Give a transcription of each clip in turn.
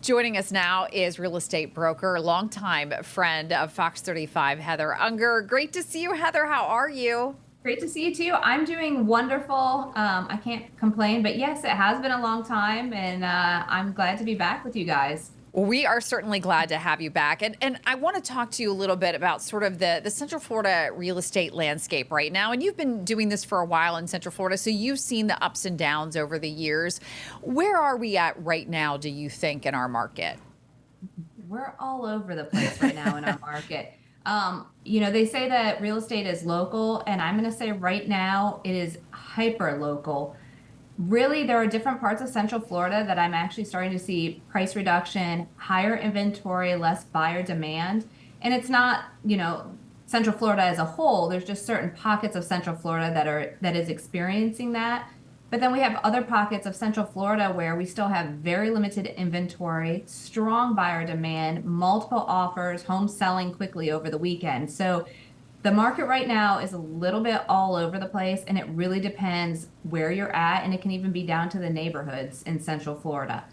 Joining us now is real estate broker, longtime friend of Fox 35, Heather Unger. Great to see you, Heather. How are you? Great to see you too. I'm doing wonderful. I can't complain, but yes, it has been a long time, and I'm glad to be back with you guys. Well, we are certainly glad to have you back. And I want to talk to you a little bit about sort of the Central Florida real estate landscape right now. And you've been doing this for a while in Central Florida, so you've seen the ups and downs over the years. Where are we at right now, do you think, in our market? We're all over the place right now in our market. They say that real estate is local, and I'm going to say right now it is hyper local. Really, there are different parts of Central Florida that I'm actually starting to see price reduction, higher inventory, less buyer demand. And it's not, Central Florida as a whole. There's just certain pockets of Central Florida that is experiencing that. But then we have other pockets of Central Florida where we still have very limited inventory, strong buyer demand, multiple offers, homes selling quickly over the weekend. So the market right now is a little bit all over the place, and it really depends where you're at, and it can even be down to the neighborhoods in Central Florida.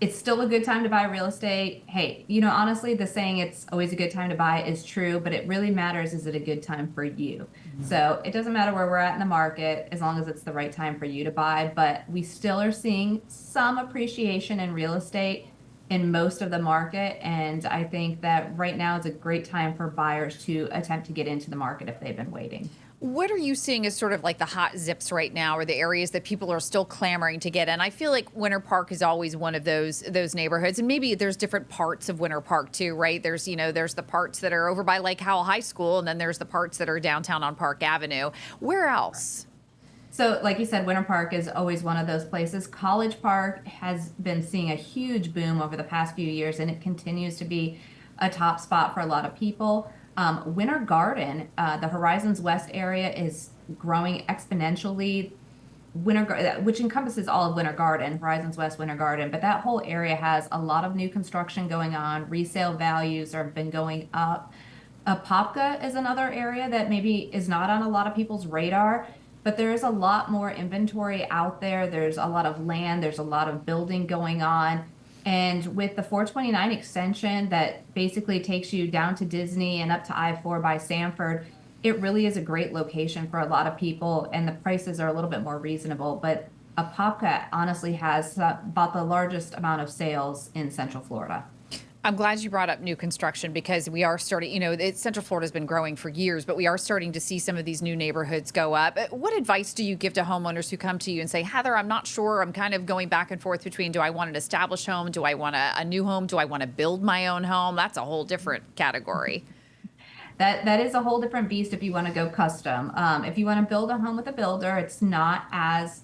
It's still a good time to buy real estate. Hey, honestly, the saying "it's always a good time to buy" is true, but it really matters, is it a good time for you? So it doesn't matter where we're at in the market as long as it's the right time for you to buy. But we still are seeing some appreciation in real estate in most of the market. And I think that right now is a great time for buyers to attempt to get into the market if they've been waiting. What are you seeing as sort of like the hot zips right now, or the areas that people are still clamoring to get in? I feel like Winter Park is always one of those neighborhoods, and maybe there's different parts of Winter Park too, right? There's the parts that are over by Lake Howell High School, and then there's the parts that are downtown on Park Avenue. Where else? So, like you said, Winter Park is always one of those places. College Park has been seeing a huge boom over the past few years, and it continues to be a top spot for a lot of people. Winter Garden, the Horizons West area, is growing exponentially. Which encompasses all of Winter Garden, Horizons West, Winter Garden, but that whole area has a lot of new construction going on. Resale values have been going up. Apopka is another area that maybe is not on a lot of people's radar, but there's a lot more inventory out there. There's a lot of land, there's a lot of building going on. And with the 429 extension that basically takes you down to Disney and up to I-4 by Sanford, it really is a great location for a lot of people, and the prices are a little bit more reasonable. But Apopka honestly has about the largest amount of sales in Central Florida. I'm glad you brought up new construction, because we are starting, Central Florida has been growing for years, but we are starting to see some of these new neighborhoods go up. What advice do you give to homeowners who come to you and say, Heather, I'm not sure, I'm kind of going back and forth between, do I want an established home? Do I want a new home? Do I want to build my own home? That's a whole different category. That is a whole different beast if you want to go custom. If you want to build a home with a builder, it's not as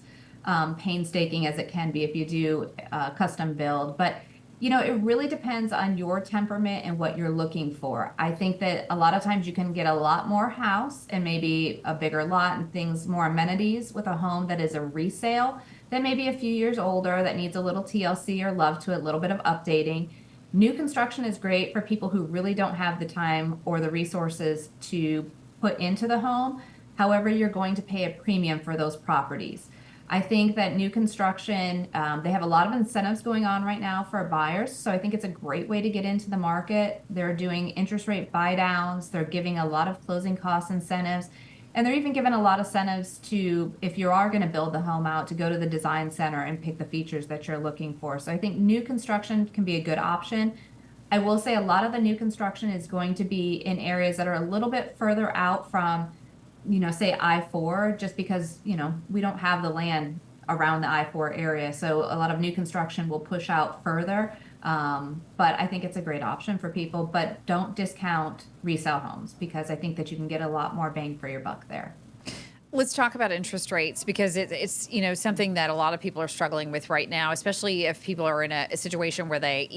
painstaking as it can be if you do custom build. But it really depends on your temperament and what you're looking for. I think that a lot of times you can get a lot more house and maybe a bigger lot and things, more amenities with a home that is a resale that may be a few years older, that needs a little TLC or love to it, a little bit of updating. New construction is great for people who really don't have the time or the resources to put into the home. However, you're going to pay a premium for those properties. I think that new construction, they have a lot of incentives going on right now for buyers. So I think it's a great way to get into the market. They're doing interest rate buy downs. They're giving a lot of closing cost incentives. And they're even giving a lot of incentives to, if you are going to build the home out, to go to the design center and pick the features that you're looking for. So I think new construction can be a good option. I will say a lot of the new construction is going to be in areas that are a little bit further out from, say I-4, just because, we don't have the land around the I-4 area. So a lot of new construction will push out further. But I think it's a great option for people, but don't discount resale homes, because I think that you can get a lot more bang for your buck there. Let's talk about interest rates, because it's something that a lot of people are struggling with right now, especially if people are in a situation where they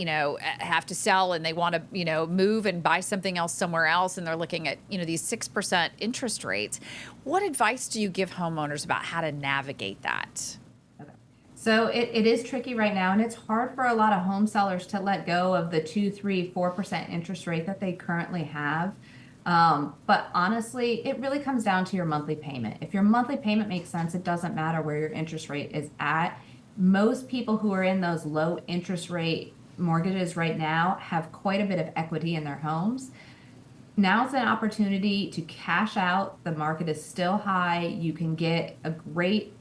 have to sell and they want to move and buy something else somewhere else, and they're looking at these 6% interest rates. What advice do you give homeowners about how to navigate that? Okay. So it is tricky right now, and it's hard for a lot of home sellers to let go of the 2, 3, 4% interest rate that they currently have. But honestly, it really comes down to your monthly payment. If your monthly payment makes sense, it doesn't matter where your interest rate is at. Most people who are in those low interest rate mortgages right now have quite a bit of equity in their homes. Now's an opportunity to cash out. The market is still high. You can get a great,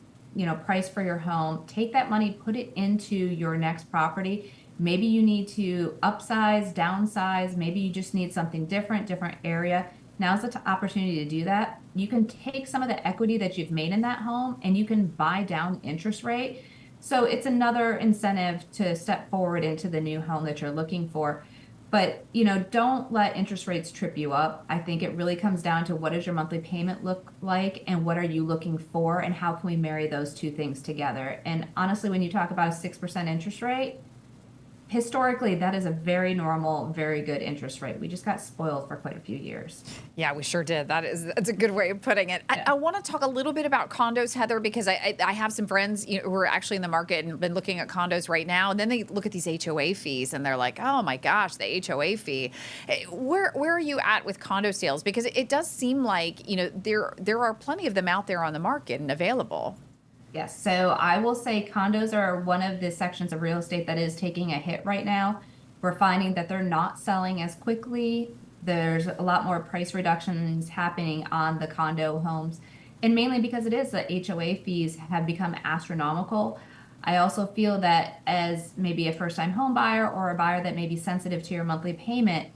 price for your home. Take that money, put it into your next property. Maybe you need to upsize, downsize. Maybe you just need something different area. Now's the opportunity to do that. You can take some of the equity that you've made in that home and you can buy down interest rate. So it's another incentive to step forward into the new home that you're looking for. But, don't let interest rates trip you up. I think it really comes down to what does your monthly payment look like and what are you looking for and how can we marry those two things together? And honestly, when you talk about a 6% interest rate, historically, that is a very normal, very good interest rate. We just got spoiled for quite a few years. Yeah, we sure did. That's a good way of putting it. Yeah. I want to talk a little bit about condos, Heather, because I have some friends who are actually in the market and been looking at condos right now, and then they look at these HOA fees and they're like, oh my gosh, the HOA fee. Where are you at with condo sales? Because it does seem like there are plenty of them out there on the market and available. Yes, so I will say condos are one of the sections of real estate that is taking a hit right now. We're finding that they're not selling as quickly. There's a lot more price reductions happening on the condo homes, and mainly because it is the HOA fees have become astronomical. I also feel that as maybe a first-time home buyer or a buyer that may be sensitive to your monthly payment,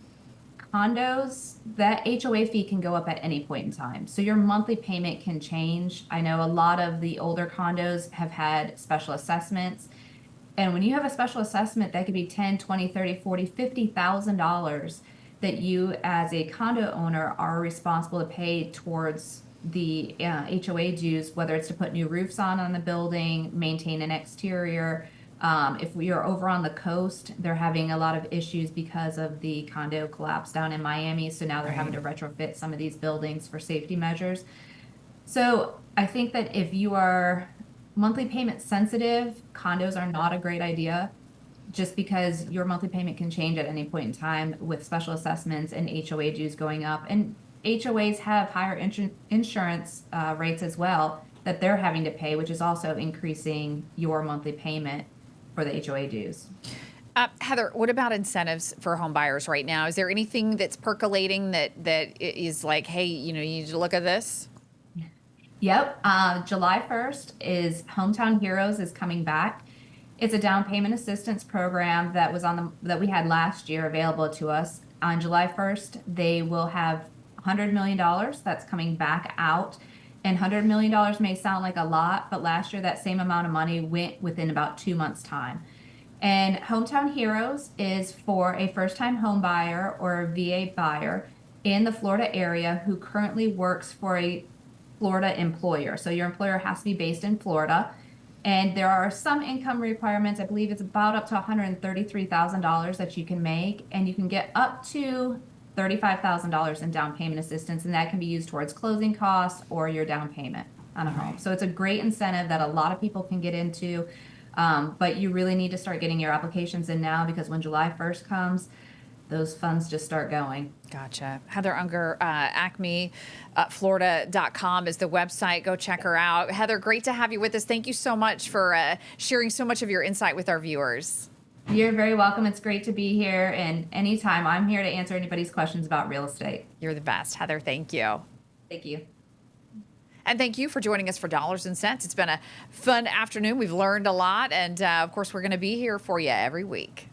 condos, that HOA fee can go up at any point in time. So your monthly payment can change. I know a lot of the older condos have had special assessments. And when you have a special assessment, that could be 10, 20, 30, 40, $50,000 that you as a condo owner are responsible to pay towards the HOA dues, whether it's to put new roofs on the building, maintain an exterior. If we are over on the coast, they're having a lot of issues because of the condo collapse down in Miami. So now they're having to retrofit some of these buildings for safety measures. So I think that if you are monthly payment sensitive, condos are not a great idea just because your monthly payment can change at any point in time with special assessments and HOA dues going up. And HOAs have higher insurance rates as well that they're having to pay, which is also increasing your monthly payment for the HOA dues. Heather, what about incentives for home buyers right now? Is there anything that's percolating that is like, hey, you need to look at this? Yep. July 1st is Hometown Heroes is coming back. It's a down payment assistance program that was that we had last year available to us. On July 1st, they will have $100 million that's coming back out. And $100 million may sound like a lot, but last year that same amount of money went within about 2 months' time. And Hometown Heroes is for a first-time home buyer or a VA buyer in the Florida area who currently works for a Florida employer. So your employer has to be based in Florida. And there are some income requirements. I believe it's about up to $133,000 that you can make, and you can get up to $35,000 in down payment assistance, and that can be used towards closing costs or your down payment on a home. So it's a great incentive that a lot of people can get into, but you really need to start getting your applications in now because when July 1st comes, those funds just start going. Gotcha. Heather Unger, ACME, Florida.com is the website. Go check her out. Heather, great to have you with us. Thank you so much for sharing so much of your insight with our viewers. You're very welcome. It's great to be here. And anytime, I'm here to answer anybody's questions about real estate. You're the best. Heather, thank you. Thank you. And thank you for joining us for Dollars and Cents. It's been a fun afternoon. We've learned a lot. And, of course, we're going to be here for you every week.